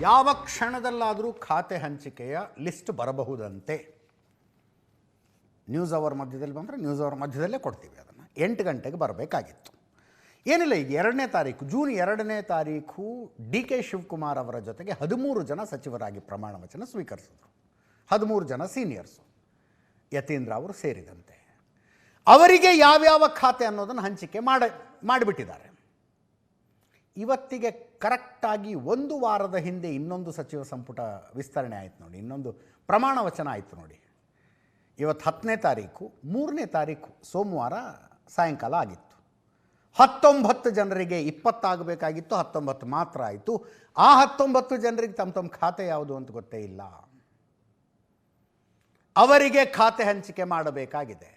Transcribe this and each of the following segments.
ಯಾವ ಕ್ಷಣದಲ್ಲಾದರೂ ಖಾತೆ ಹಂಚಿಕೆಯ ಲಿಸ್ಟ್ ಬರಬಹುದಂತೆ. ನ್ಯೂಸ್ ಅವರ್ ಮಧ್ಯದಲ್ಲಿ ಬಂದರೆ ನ್ಯೂಸ್ ಅವರ್ ಮಧ್ಯದಲ್ಲೇ ಕೊಡ್ತೀವಿ. ಅದನ್ನು 8 ಗಂಟೆಗೆ ಬರಬೇಕಾಗಿತ್ತು. ಏನಿಲ್ಲ, ಈಗ 2ನೇ ತಾರೀಕು, ಜೂನ್ 2ನೇ ತಾರೀಕು DK ಶಿವಕುಮಾರ್ ಅವರ ಜೊತೆಗೆ 13 ಜನ ಸಚಿವರಾಗಿ ಪ್ರಮಾಣ ವಚನ ಸ್ವೀಕರಿಸಿದರು. 13 ಜನ ಸೀನಿಯರ್ಸು, ಯತೀಂದ್ರ ಅವರು ಸೇರಿದಂತೆ. ಅವರಿಗೆ ಯಾವ್ಯಾವ ಖಾತೆ ಅನ್ನೋದನ್ನು ಹಂಚಿಕೆ ಮಾಡಿಬಿಟ್ಟಿದ್ದಾರೆ. ಇವತ್ತಿಗೆ ಕರೆಕ್ಟಾಗಿ 1 ವಾರದ ಹಿಂದೆ ಇನ್ನೊಂದು ಸಚಿವ ಸಂಪುಟ ವಿಸ್ತರಣೆ ಆಯಿತು ನೋಡಿ, ಇನ್ನೊಂದು ಪ್ರಮಾಣ ವಚನ ಆಯಿತು ನೋಡಿ. ಇವತ್ತು 10ನೇ ತಾರೀಕು, 3ನೇ ತಾರೀಕು ಸೋಮವಾರ ಸಾಯಂಕಾಲ ಆಗಿತ್ತು. 19 ಜನರಿಗೆ 20 ಆಗಬೇಕಾಗಿತ್ತು, 19 ಮಾತ್ರ ಆಯಿತು. ಆ 19 ಜನರಿಗೆ ತಮ್ಮ ಖಾತೆ ಯಾವುದು ಅಂತ ಗೊತ್ತೇ ಇಲ್ಲ. ಅವರಿಗೆ ಖಾತೆ ಹಂಚಿಕೆ ಮಾಡಬೇಕಾಗಿದೆ.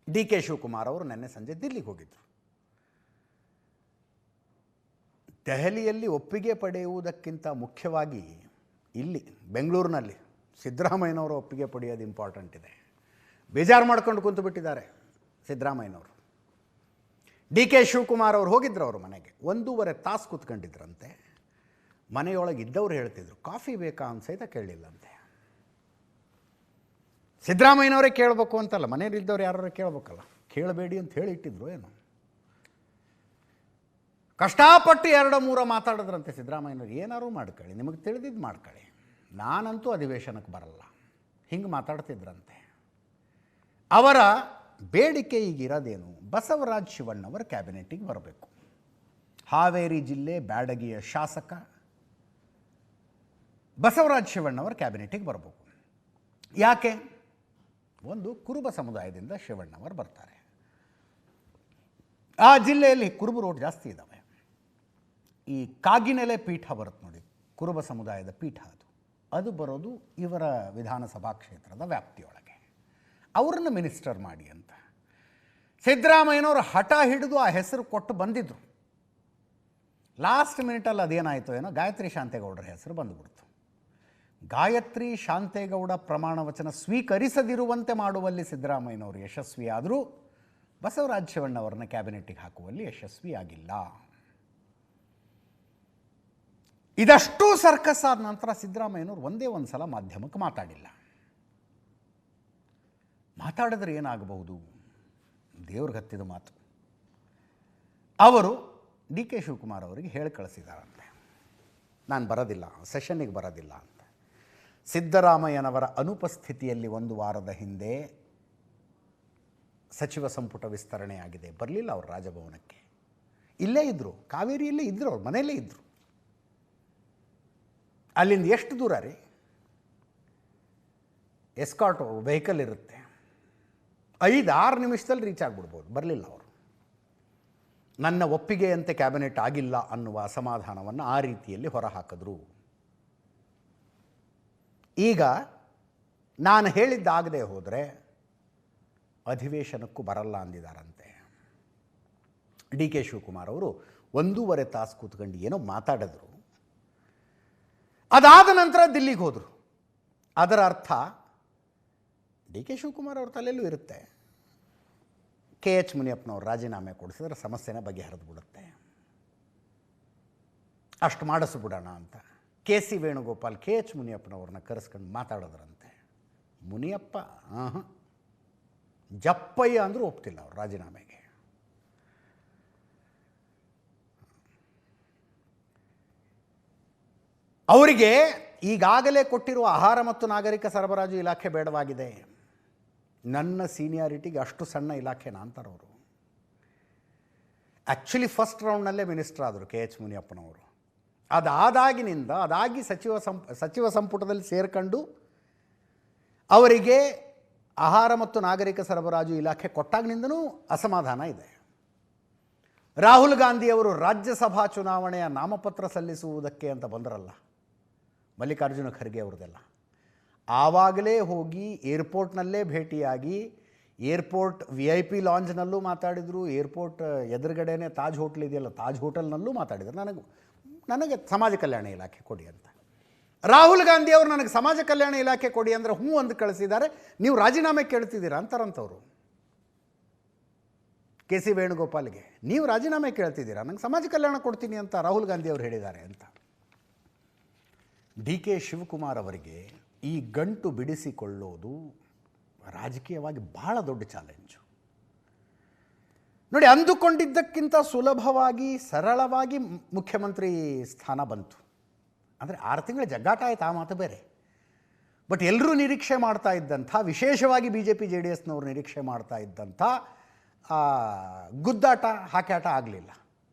DK ಶಿವಕುಮಾರ್ ಅವರು ನಿನ್ನೆ ಸಂಜೆ ದಿಲ್ಲಿಗೆ ಹೋಗಿದ್ದರು. ದೆಹಲಿಯಲ್ಲಿ ಒಪ್ಪಿಗೆ ಪಡೆಯುವುದಕ್ಕಿಂತ ಮುಖ್ಯವಾಗಿ ಇಲ್ಲಿ ಬೆಂಗಳೂರಿನಲ್ಲಿ ಸಿದ್ದರಾಮಯ್ಯನವರು ಒಪ್ಪಿಗೆ ಪಡೆಯೋದು ಇಂಪಾರ್ಟೆಂಟ್ ಇದೆ. ಬೇಜಾರು ಮಾಡ್ಕೊಂಡು ಕುಂತು ಬಿಟ್ಟಿದ್ದಾರೆ ಸಿದ್ದರಾಮಯ್ಯನವರು. DK ಶಿವಕುಮಾರ್ ಅವರು ಹೋಗಿದ್ರು ಅವ್ರ ಮನೆಗೆ. 1.5 ತಾಸು ಕೂತ್ಕೊಂಡಿದ್ರಂತೆ. ಮನೆಯೊಳಗೆ ಇದ್ದವ್ರು ಹೇಳ್ತಿದ್ರು, ಕಾಫಿ ಬೇಕಾ ಅಂತ ಸಹಿತ ಕೇಳಲಿಲ್ಲಂತೆ. ಸಿದ್ದರಾಮಯ್ಯನವರೇ ಕೇಳಬೇಕು ಅಂತಲ್ಲ, ಮನೆಯಲ್ಲಿದ್ದವ್ರು ಯಾರು ಕೇಳಬೇಕಲ್ಲ, ಕೇಳಬೇಡಿ ಅಂತ ಹೇಳಿ ಇಟ್ಟಿದ್ರು. ಏನು ಕಷ್ಟಪಟ್ಟು 2-3 ಮಾತಾಡಿದ್ರಂತೆ ಸಿದ್ದರಾಮಯ್ಯನವ್ರು. ಏನಾರು ಮಾಡ್ಕೊಳ್ಳಿ, ನಿಮಗೆ ತಿಳಿದಿದ್ದು ಮಾಡ್ಕೊಳ್ಳಿ, ನಾನಂತೂ ಅಧಿವೇಶನಕ್ಕೆ ಬರಲ್ಲ, ಹಿಂಗೆ ಮಾತಾಡ್ತಿದ್ರಂತೆ. ಅವರ ಬೇಡಿಕೆ ಈಗಿರೋದೇನು? ಬಸವರಾಜ್ ಶಿವಣ್ಣವರ ಕ್ಯಾಬಿನೆಟ್ಟಿಗೆ ಬರಬೇಕು. ಹಾವೇರಿ ಜಿಲ್ಲೆ ಬ್ಯಾಡಗಿಯ ಶಾಸಕ ಬಸವರಾಜ್ ಶಿವಣ್ಣವರ ಕ್ಯಾಬಿನೆಟ್ಟಿಗೆ ಬರಬೇಕು. ಯಾಕೆ? ಒಂದು, ಕುರುಬ ಸಮುದಾಯದಿಂದ ಶಿವಣ್ಣವರು ಬರ್ತಾರೆ. ಆ ಜಿಲ್ಲೆಯಲ್ಲಿ ಕುರುಬ ರೋಡ್ ಜಾಸ್ತಿ ಇದ್ದಾವೆ. ಈ ಕಾಗಿನೆಲೆ ಪೀಠ ಬರುತ್ತೆ ನೋಡಿ, ಕುರುಬ ಸಮುದಾಯದ ಪೀಠ, ಅದು ಬರೋದು ಇವರ ವಿಧಾನಸಭಾ ಕ್ಷೇತ್ರದ ವ್ಯಾಪ್ತಿಯೊಳಗೆ. ಅವ್ರನ್ನ ಮಿನಿಸ್ಟರ್ ಮಾಡಿ ಅಂತ ಸಿದ್ದರಾಮಯ್ಯನವರು ಹಠ ಹಿಡಿದು ಆ ಹೆಸರು ಕೊಟ್ಟು ಬಂದಿದ್ದರು. ಲಾಸ್ಟ್ ಮಿನಿಟಲ್ಲಿ ಅದೇನಾಯಿತು ಏನೋ, ಗಾಯತ್ರಿ ಶಾಂತೇಗೌಡರ ಹೆಸರು ಬಂದುಬಿಡ್ತು. ಗಾಯತ್ರಿ ಶಾಂತೇಗೌಡ ಪ್ರಮಾಣ ವಚನ ಸ್ವೀಕರಿಸದಿರುವಂತೆ ಮಾಡುವಲ್ಲಿ ಸಿದ್ದರಾಮಯ್ಯನವರು ಯಶಸ್ವಿಯಾದರೂ ಬಸವರಾಜ ಶಿವಣ್ಣವರನ್ನ ಕ್ಯಾಬಿನೆಟ್ಟಿಗೆ ಹಾಕುವಲ್ಲಿ ಯಶಸ್ವಿಯಾಗಿಲ್ಲ. ಇದಷ್ಟು ಸರ್ಕಸ್ ಆದ ನಂತರ ಸಿದ್ದರಾಮಯ್ಯನವರು ಒಂದೇ ಒಂದು ಸಲ ಮಾಧ್ಯಮಕ್ಕೆ ಮಾತಾಡಿಲ್ಲ. ಮಾತಾಡಿದ್ರೆ ಏನಾಗಬಹುದು? ದೇವ್ರಿಗೆ ಹತ್ತಿದ ಮಾತು. ಅವರು DK ಶಿವಕುಮಾರ್ ಅವರಿಗೆ ಹೇಳಿ ಕಳಿಸಿದಾರಂತೆ, ನಾನು ಬರೋದಿಲ್ಲ, ಸೆಷನ್ನಿಗೆ ಬರೋದಿಲ್ಲ ಅಂತ. ಸಿದ್ದರಾಮಯ್ಯನವರ ಅನುಪಸ್ಥಿತಿಯಲ್ಲಿ 1 ವಾರದ ಹಿಂದೆ ಸಚಿವ ಸಂಪುಟ ವಿಸ್ತರಣೆಯಾಗಿದೆ. ಬರಲಿಲ್ಲ ಅವರು ರಾಜಭವನಕ್ಕೆ, ಇಲ್ಲೇ ಇದ್ದರು, ಕಾವೇರಿಯಲ್ಲೇ ಇದ್ದರು, ಅವ್ರ ಮನೆಯಲ್ಲೇ ಇದ್ದರು. ಅಲ್ಲಿಂದ ಎಷ್ಟು ದೂರ ರೀ? ಎಸ್ಕಾರ್ಟ್ ವೆಹಿಕಲ್ ಇರುತ್ತೆ, 5-6 ನಿಮಿಷದಲ್ಲಿ ರೀಚ್ ಆಗಿಬಿಡ್ಬೋದು. ಬರಲಿಲ್ಲ ಅವರು. ನನ್ನ ಒಪ್ಪಿಗೆಯಂತೆ ಕ್ಯಾಬಿನೆಟ್ ಆಗಿಲ್ಲ ಅನ್ನುವ ಅಸಮಾಧಾನವನ್ನು ಆ ರೀತಿಯಲ್ಲಿ ಹೊರಹಾಕಿದ್ರು. ಈಗ ನಾನು ಹೇಳಿದ್ದಾಗದೆ ಹೋದರೆ ಅಧಿವೇಶನಕ್ಕೂ ಬರಲ್ಲ ಅಂದಿದ್ದಾರಂತೆ. DK ಶಿವಕುಮಾರ್ ಅವರು 1.5 ತಾಸು ಕೂತ್ಕೊಂಡು ಏನೋ ಮಾತಾಡಿದ್ರು. ಅದಾದ ನಂತರ ದಿಲ್ಲಿಗೆ ಹೋದರು. ಅದರ ಅರ್ಥ DK ಶಿವಕುಮಾರ್ ಅವ್ರ ತಲೆಯಲ್ಲೂ ಇರುತ್ತೆ, KH ಮುನಿಯಪ್ಪನವ್ರು ರಾಜೀನಾಮೆ ಕೊಡಿಸಿದ್ರೆ ಸಮಸ್ಯೆನ ಬಗೆಹರಿದು ಬಿಡುತ್ತೆ, ಅಷ್ಟು ಮಾಡಿಸ್ಬಿಡೋಣ ಅಂತ KC ವೇಣುಗೋಪಾಲ್ KH ಮುನಿಯಪ್ಪನವ್ರನ್ನ ಕರೆಸ್ಕೊಂಡು ಮಾತಾಡೋದ್ರಂತೆ. ಮುನಿಯಪ್ಪ ಜಪ್ಪಯ್ಯ ಅಂದರೂ ಒಪ್ತಿಲ್ಲ ಅವ್ರು ರಾಜೀನಾಮೆಗೆ. ಅವರಿಗೆ ಈಗಾಗಲೇ ಕೊಟ್ಟಿರುವ ಆಹಾರ ಮತ್ತು ನಾಗರಿಕ ಸರಬರಾಜು ಇಲಾಖೆ ಬೇಡವಾಗಿದೆ. ನನ್ನ ಸೀನಿಯಾರಿಟಿಗೆ ಅಷ್ಟು ಸಣ್ಣ ಇಲಾಖೆನ ಅಂತಾರವರು. ಆ್ಯಕ್ಚುಲಿ ಫಸ್ಟ್ ರೌಂಡ್ನಲ್ಲೇ ಮಿನಿಸ್ಟರ್ ಆದರು KH ಮುನಿಯಪ್ಪನವರು. ಅದಾಗಿ ಸಚಿವ ಸಂಪುಟದಲ್ಲಿ ಸೇರ್ಕೊಂಡು ಅವರಿಗೆ ಆಹಾರ ಮತ್ತು ನಾಗರಿಕ ಸರಬರಾಜು ಇಲಾಖೆ ಕೊಟ್ಟಾಗಿನಿಂದನೂ ಅಸಮಾಧಾನ ಇದೆ. ರಾಹುಲ್ ಗಾಂಧಿಯವರು ರಾಜ್ಯಸಭಾ ಚುನಾವಣೆಯ ನಾಮಪತ್ರ ಸಲ್ಲಿಸುವುದಕ್ಕೆ ಅಂತ ಬಂದರಲ್ಲ, ಮಲ್ಲಿಕಾರ್ಜುನ ಖರ್ಗೆ ಅವ್ರದ್ದೆಲ್ಲ, ಆವಾಗಲೇ ಹೋಗಿ ಏರ್ಪೋರ್ಟ್ನಲ್ಲೇ ಭೇಟಿಯಾಗಿ, ಏರ್ಪೋರ್ಟ್ VIP ಲಾಂಜ್ನಲ್ಲೂ ಮಾತಾಡಿದರು, ಏರ್ಪೋರ್ಟ್ ಎದುರುಗಡೆನೇ ತಾಜ್ ಹೋಟೆಲ್ ಇದೆಯಲ್ಲ, ತಾಜ್ ಹೋಟೆಲ್ನಲ್ಲೂ ಮಾತಾಡಿದರು. ನನಗೆ ಸಮಾಜ ಕಲ್ಯಾಣ ಇಲಾಖೆ ಕೊಡಿ ಅಂತ. ರಾಹುಲ್ ಗಾಂಧಿ ಅವರು ನನಗೆ ಸಮಾಜ ಕಲ್ಯಾಣ ಇಲಾಖೆ ಕೊಡಿ ಅಂದರೆ ಹ್ಞೂ ಅಂದು ಕಳಿಸಿದ್ದಾರೆ. ನೀವು ರಾಜೀನಾಮೆ ಕೇಳ್ತಿದ್ದೀರಾ ಅಂತಾರಂಥವ್ರು. KC ವೇಣುಗೋಪಾಲ್ಗೆ ನೀವು ರಾಜೀನಾಮೆ ಕೇಳ್ತಿದ್ದೀರಾ, ನಂಗೆ ಸಮಾಜ ಕಲ್ಯಾಣ ಕೊಡ್ತೀನಿ ಅಂತ ರಾಹುಲ್ ಗಾಂಧಿ ಅವರು ಹೇಳಿದ್ದಾರೆ ಅಂತ. ಡಿ ಕೆ ಶಿವಕುಮಾರ್ ಅವರಿಗೆ ಈ ಗಂಟು ಬಿಡಿಸಿಕೊಳ್ಳೋದು ರಾಜಕೀಯವಾಗಿ ಬಹಳ ದೊಡ್ಡ ಚಾಲೆಂಜು. ನೋಡಿ, ಅಂದುಕೊಂಡಿದ್ದಕ್ಕಿಂತ ಸುಲಭವಾಗಿ ಸರಳವಾಗಿ ಮುಖ್ಯಮಂತ್ರಿ ಸ್ಥಾನ ಬಂತು. ಅಂದರೆ 6 ತಿಂಗಳ ಜಗ್ಗಾಟ ಆಯ್ತು, ಆ ಮಾತು ಬೇರೆ. ಬಟ್ ಎಲ್ಲರೂ ನಿರೀಕ್ಷೆ ಮಾಡ್ತಾ ಇದ್ದಂಥ, ವಿಶೇಷವಾಗಿ BJP JDSನವರು ನಿರೀಕ್ಷೆ ಮಾಡ್ತಾ ಇದ್ದಂಥ ಗುದ್ದಾಟ ಹಾಕ್ಯಾಟ ಆಗಲಿಲ್ಲ.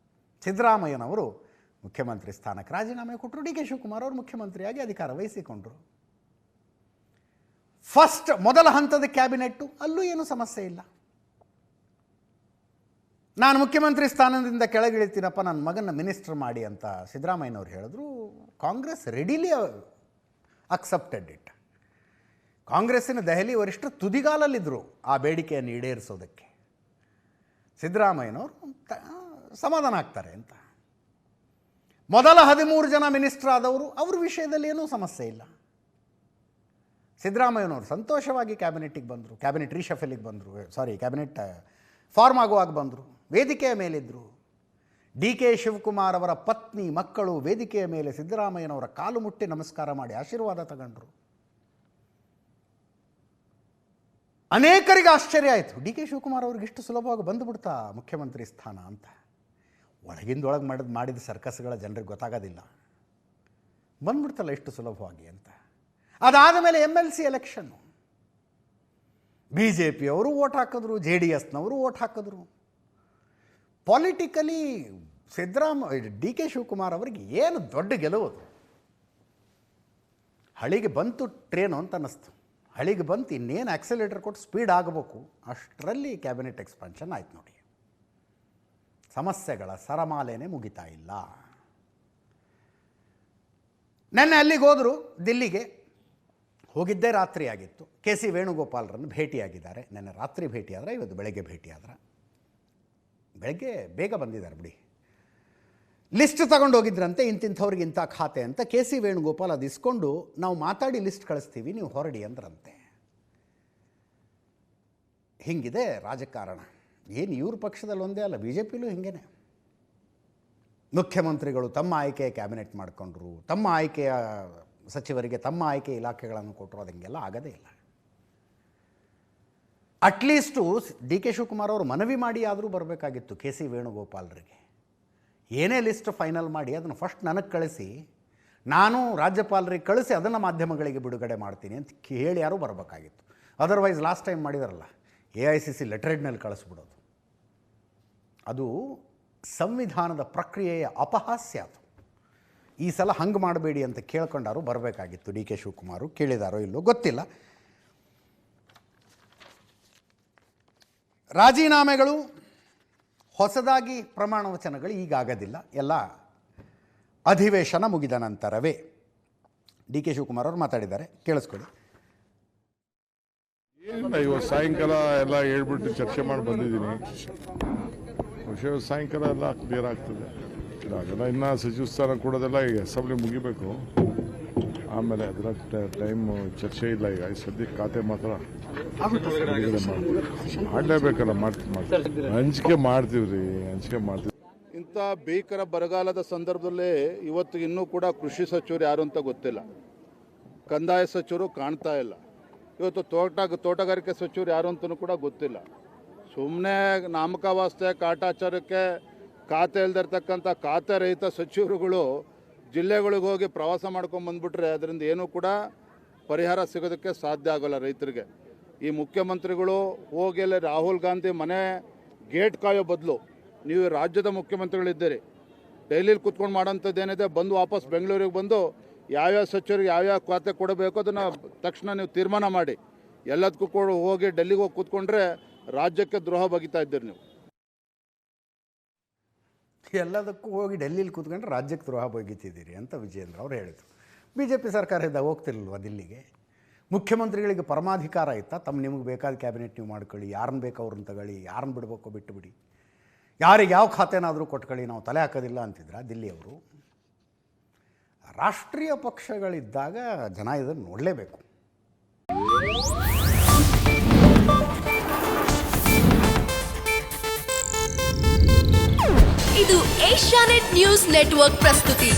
ಸಿದ್ದರಾಮಯ್ಯನವರು ಮುಖ್ಯಮಂತ್ರಿ ಸ್ಥಾನಕ್ಕೆ ರಾಜೀನಾಮೆ ಕೊಟ್ಟರು, ಡಿ ಕೆ ಶಿವಕುಮಾರ್ ಅವರು ಮುಖ್ಯಮಂತ್ರಿಯಾಗಿ ಅಧಿಕಾರ ವಹಿಸಿಕೊಂಡರು. ಮೊದಲ ಹಂತದ ಕ್ಯಾಬಿನೆಟ್ಟು, ಅಲ್ಲೂ ಏನೂ ಸಮಸ್ಯೆ ಇಲ್ಲ. ನಾನು ಮುಖ್ಯಮಂತ್ರಿ ಸ್ಥಾನದಿಂದ ಕೆಳಗಿಳಿತೀನಪ್ಪ, ನನ್ನ ಮಗನ ಮಿನಿಸ್ಟರ್ ಮಾಡಿ ಅಂತ ಸಿದ್ದರಾಮಯ್ಯನವರು ಹೇಳಿದ್ರು. Congress readily accepted it. ಕಾಂಗ್ರೆಸ್ಸಿನ ದೆಹಲಿ ವರಿಷ್ಠರು ತುದಿಗಾಲಲ್ಲಿದ್ದರು ಆ ಬೇಡಿಕೆಯನ್ನು ಈಡೇರಿಸೋದಕ್ಕೆ. ಸಿದ್ದರಾಮಯ್ಯನವರು ಸಮಾಧಾನ ಆಗ್ತಾರೆ ಅಂತ. ಮೊದಲ 13 ಜನ ಮಿನಿಸ್ಟರ್ ಆದವರು, ಅವ್ರ ವಿಷಯದಲ್ಲಿ ಏನೂ ಸಮಸ್ಯೆ ಇಲ್ಲ. ಸಿದ್ದರಾಮಯ್ಯನವರು ಸಂತೋಷವಾಗಿ ಕ್ಯಾಬಿನೆಟ್ಟಿಗೆ ಬಂದರು, ಕ್ಯಾಬಿನೆಟ್ ರೀಶಫಲಿಗೆ ಬಂದರು, ಕ್ಯಾಬಿನೆಟ್ ಫಾರ್ಮ್ ಆಗುವಾಗ ಬಂದರು, ವೇದಿಕೆಯ ಮೇಲಿದ್ದರು. ಡಿ ಕೆ ಶಿವಕುಮಾರ್ ಅವರ ಪತ್ನಿ, ಮಕ್ಕಳು ವೇದಿಕೆಯ ಮೇಲೆ ಸಿದ್ದರಾಮಯ್ಯನವರ ಕಾಲು ಮುಟ್ಟಿ ನಮಸ್ಕಾರ ಮಾಡಿ ಆಶೀರ್ವಾದ ತಗೊಂಡ್ರು. ಅನೇಕರಿಗೆ ಆಶ್ಚರ್ಯ ಆಯಿತು, ಡಿ ಕೆ ಶಿವಕುಮಾರ್ ಅವ್ರಿಗೆ ಇಷ್ಟು ಸುಲಭವಾಗಿ ಬಂದುಬಿಡ್ತಾ ಮುಖ್ಯಮಂತ್ರಿ ಸ್ಥಾನ ಅಂತ. ಒಳಗಿಂದೊಳಗೆ ಮಾಡಿದ ಸರ್ಕಸ್ಗಳ ಜನರಿಗೆ ಗೊತ್ತಾಗೋದಿಲ್ಲ, ಬಂದ್ಬಿಡ್ತಲ್ಲ ಇಷ್ಟು ಸುಲಭವಾಗಿ ಅಂತ. ಅದಾದ ಮೇಲೆ MLC ಎಲೆಕ್ಷನ್ನು, BJPಯವರು ವೋಟ್ ಹಾಕಿದ್ರು, JDSನವರು ವೋಟ್ ಹಾಕಿದ್ರು. ಪಾಲಿಟಿಕಲಿ ಡಿ ಕೆ ಶಿವಕುಮಾರ್ ಅವರಿಗೆ ಏನು ದೊಡ್ಡ ಗೆಲುವು. ಹಳಿಗೆ ಬಂತು ಟ್ರೇನು ಅಂತ ಅನ್ನಿಸ್ತು. ಹಳಿಗೆ ಬಂತು, ಇನ್ನೇನು ಆಕ್ಸಲೇಟರ್ ಕೊಟ್ಟು ಸ್ಪೀಡ್ ಆಗಬೇಕು, ಅಷ್ಟರಲ್ಲಿ ಕ್ಯಾಬಿನೆಟ್ ಎಕ್ಸ್ಪಾನ್ಷನ್ ಆಯ್ತು. ನೋಡಿ, ಸಮಸ್ಯೆಗಳ ಸರಮಾಲೆನೇ ಮುಗಿತಾ ಇಲ್ಲ. ನೆನ್ನೆ ಅಲ್ಲಿಗೆ ಹೋದರು, ದಿಲ್ಲಿಗೆ ಹೋಗಿದ್ದೇ ರಾತ್ರಿ ಆಗಿತ್ತು. KC ವೇಣುಗೋಪಾಲರನ್ನು ಭೇಟಿಯಾಗಿದ್ದಾರೆ. ನೆನ್ನೆ ರಾತ್ರಿ ಭೇಟಿಯಾದರೆ, ಇವತ್ತು ಬೆಳಗ್ಗೆ ಭೇಟಿಯಾದ್ರೆ. ಬೆಳಗ್ಗೆ ಬೇಗ ಬಂದಿದ್ದಾರೆ ಬಿಡಿ. ಲಿಸ್ಟ್ ತಗೊಂಡು ಹೋಗಿದ್ರಂತೆ, ಇಂತಿಂಥವ್ರಿಗೆ ಇಂಥ ಖಾತೆ ಅಂತ. KC ವೇಣುಗೋಪಾಲ್ ಅದು ಇಸ್ಕೊಂಡು, ನಾವು ಮಾತಾಡಿ ಲಿಸ್ಟ್ ಕಳಿಸ್ತೀವಿ, ನೀವು ಹೊರಡಿ ಅಂದ್ರಂತೆ. ಹಿಂಗಿದೆ ರಾಜಕಾರಣ. ಏನು ಇವ್ರ ಪಕ್ಷದಲ್ಲಿ ಒಂದೇ ಅಲ್ಲ, BJPಲೂ ಹಿಂಗೇನೆ. ಮುಖ್ಯಮಂತ್ರಿಗಳು ತಮ್ಮ ಆಯ್ಕೆಯ ಕ್ಯಾಬಿನೆಟ್ ಮಾಡಿಕೊಂಡ್ರು, ತಮ್ಮ ಆಯ್ಕೆಯ ಸಚಿವರಿಗೆ ತಮ್ಮ ಆಯ್ಕೆ ಇಲಾಖೆಗಳನ್ನು ಕೊಟ್ಟರು. ಅದಂಗೆಲ್ಲ ಆಗೋದೇ ಇಲ್ಲ. ಅಟ್ಲೀಸ್ಟು ಡಿ ಕೆ ಶಿವಕುಮಾರ್ ಅವರು ಮನವಿ ಮಾಡಿ ಆದರೂ ಬರಬೇಕಾಗಿತ್ತು KC ವೇಣುಗೋಪಾಲರಿಗೆ. ಏನೇ ಲಿಸ್ಟ್ ಫೈನಲ್ ಮಾಡಿ ಅದನ್ನು ಫಸ್ಟ್ ನನಗೆ ಕಳಿಸಿ, ನಾನು ರಾಜ್ಯಪಾಲರಿಗೆ ಕಳಿಸಿ ಅದನ್ನು ಮಾಧ್ಯಮಗಳಿಗೆ ಬಿಡುಗಡೆ ಮಾಡ್ತೀನಿ ಅಂತ ಹೇಳಿ ಯಾರೂ ಬರಬೇಕಾಗಿತ್ತು. ಅದರ್ವೈಸ್ ಲಾಸ್ಟ್ ಟೈಮ್ ಮಾಡಿದಾರಲ್ಲ, AICC ಲೆಟರ್ನಲ್ಲಿ ಕಳಿಸ್ಬಿಡೋದು. ಅದು ಸಂವಿಧಾನದ ಪ್ರಕ್ರಿಯೆಯ ಅಪಹಾಸ್ಯ. ಅದು ಈ ಸಲ ಹಂಗೆ ಮಾಡಬೇಡಿ ಅಂತ ಕೇಳ್ಕೊಂಡಾರು ಬರಬೇಕಾಗಿತ್ತು ಡಿ ಕೆ ಶಿವಕುಮಾರು. ಕೇಳಿದಾರೋ ಇಲ್ಲೋ ಗೊತ್ತಿಲ್ಲ. ರಾಜೀನಾಮೆಗಳು, ಹೊಸದಾಗಿ ಪ್ರಮಾಣ ವಚನಗಳು ಈಗಾಗೋದಿಲ್ಲ, ಎಲ್ಲ ಅಧಿವೇಶನ ಮುಗಿದ ನಂತರವೇ. ಡಿ ಕೆ ಶಿವಕುಮಾರ್ ಅವರು ಮಾತಾಡಿದ್ದಾರೆ, ಕೇಳಿಸ್ಕೊಳ್ಳಿ. ಏನಿಲ್ಲ, ಇವತ್ತು ಸಾಯಂಕಾಲ ಎಲ್ಲ ಹೇಳ್ಬಿಟ್ಟು ಚರ್ಚೆ ಮಾಡಿ ಬಂದಿದ್ದೀನಿ. ವಿಷಯ ಸಾಯಂಕಾಲ ಎಲ್ಲ ಕ್ಲಿಯರ್ ಆಗ್ತದೆ. ಇದಾಗಲ್ಲ, ಇನ್ನು ಸಚಿವ ಸ್ಥಾನ ಕೊಡೋದೆಲ್ಲ ಈಗ ಅಸೆಂಬ್ಲಿ ಮುಗಿಬೇಕು, ಆಮೇಲೆ ಅದರ ಟೈಮ್ ಚರ್ಚೆ ಇಲ್ಲ. ಈಗ ಸದ್ಯಕ್ಕೆ ಖಾತೆ ಮಾತ್ರ ಮಾಡಲೇಬೇಕಲ್ಲ, ಹಂಚಿಕೆ ಮಾಡ್ತೀವಿ. ಇಂಥ ಭೀಕರ ಬರಗಾಲದ ಸಂದರ್ಭದಲ್ಲಿ ಇವತ್ತು ಇನ್ನೂ ಕೂಡ ಕೃಷಿ ಸಚಿವರು ಯಾರು ಅಂತ ಗೊತ್ತಿಲ್ಲ, ಕಂದಾಯ ಸಚಿವರು ಕಾಣ್ತಾ ಇಲ್ಲ, ಇವತ್ತು ತೋಟಗಾರಿಕೆ ಸಚಿವರು ಯಾರು ಅಂತಲೂ ಕೂಡ ಗೊತ್ತಿಲ್ಲ. ಸುಮ್ಮನೆ ನಾಮಕಾವಾಸ್ತೆ ಕಾಟಾಚಾರಕ್ಕೆ ಖಾತೆ ಇಲ್ದಿರ್ತಕ್ಕಂಥ ಖಾತೆ ರಹಿತ ಸಚಿವರುಗಳು ಜಿಲ್ಲೆಗಳಿಗೆ ಹೋಗಿ ಪ್ರವಾಸ ಮಾಡ್ಕೊಂಡು ಬಂದುಬಿಟ್ರೆ ಅದರಿಂದ ಏನೂ ಕೂಡ ಪರಿಹಾರ ಸಿಗೋದಕ್ಕೆ ಸಾಧ್ಯ ಆಗೋಲ್ಲ ರೈತರಿಗೆ. ಈ ಮುಖ್ಯಮಂತ್ರಿಗಳು ಹೋಗಿ ಅಲ್ಲಿ ರಾಹುಲ್ ಗಾಂಧಿ ಮನೆ ಗೇಟ್ ಕಾಯೋ ಬದಲು ನೀವು ರಾಜ್ಯದ ಮುಖ್ಯಮಂತ್ರಿಗಳಿದ್ದೀರಿ, ಡೈಲಿಲಿ ಕೂತ್ಕೊಂಡು ಮಾಡೋಂಥದ್ದು ಏನಿದೆ, ಬಂದು ವಾಪಸ್ ಬೆಂಗಳೂರಿಗೆ ಬಂದು ಯಾವ್ಯಾವ ಸಚಿವರಿಗೆ ಯಾವ್ಯಾವ ಖಾತೆ ಕೊಡಬೇಕು ಅದನ್ನು ತಕ್ಷಣ ನೀವು ತೀರ್ಮಾನ ಮಾಡಿ. ಎಲ್ಲದಕ್ಕೂ ಕೂಡ ಹೋಗಿ ಡೆಲ್ಲಿಗೆ ಹೋಗಿ ಕೂತ್ಕೊಂಡ್ರೆ ರಾಜ್ಯಕ್ಕೆ ದ್ರೋಹ ಬಗಿತಾ ಇದ್ದೀರಿ ನೀವು. ಎಲ್ಲದಕ್ಕೂ ಹೋಗಿ ಡೆಲ್ಲಿಲಿ ಕೂತ್ಕೊಂಡ್ರೆ ರಾಜ್ಯಕ್ಕೆ ದ್ರೋಹ ಬಗೆತಿದ್ದೀರಿ ಅಂತ ವಿಜಯೇಂದ್ರ ಅವರು ಹೇಳಿದರು. BJP ಸರ್ಕಾರದಿಂದ ಹೋಗ್ತಿರ್ಲಿಲ್ವ ದಿಲ್ಲಿಗೆ? ಮುಖ್ಯಮಂತ್ರಿಗಳಿಗೆ ಪರಮಾಧಿಕಾರ ಇತ್ತಾ? ನಿಮಗೆ ಬೇಕಾದ ಕ್ಯಾಬಿನೆಟ್ ನೀವು ಮಾಡ್ಕೊಳ್ಳಿ, ಯಾರನ್ನ ಬೇಕು ಅವ್ರನ್ನ ತಗೊಳ್ಳಿ, ಯಾರನ್ನ ಬಿಡಬೇಕು ಬಿಟ್ಟು ಬಿಡಿ, ಯಾರಿಗೆ ಯಾವ ಖಾತೆನಾದರೂ ಕೊಟ್ಕೊಳ್ಳಿ, ನಾವು ತಲೆ ಹಾಕೋದಿಲ್ಲ ಅಂತಿದ್ರ ದಿಲ್ಲಿಯವರು? ರಾಷ್ಟ್ರೀಯ ಪಕ್ಷಗಳಿದ್ದಾಗ ಜನ ಇದನ್ನು ನೋಡಲೇಬೇಕು. ಇದು ಏಷ್ಯಾನೆಟ್ ನ್ಯೂಸ್ ನೆಟ್ವರ್ಕ್ ಪ್ರಸ್ತುತಿ.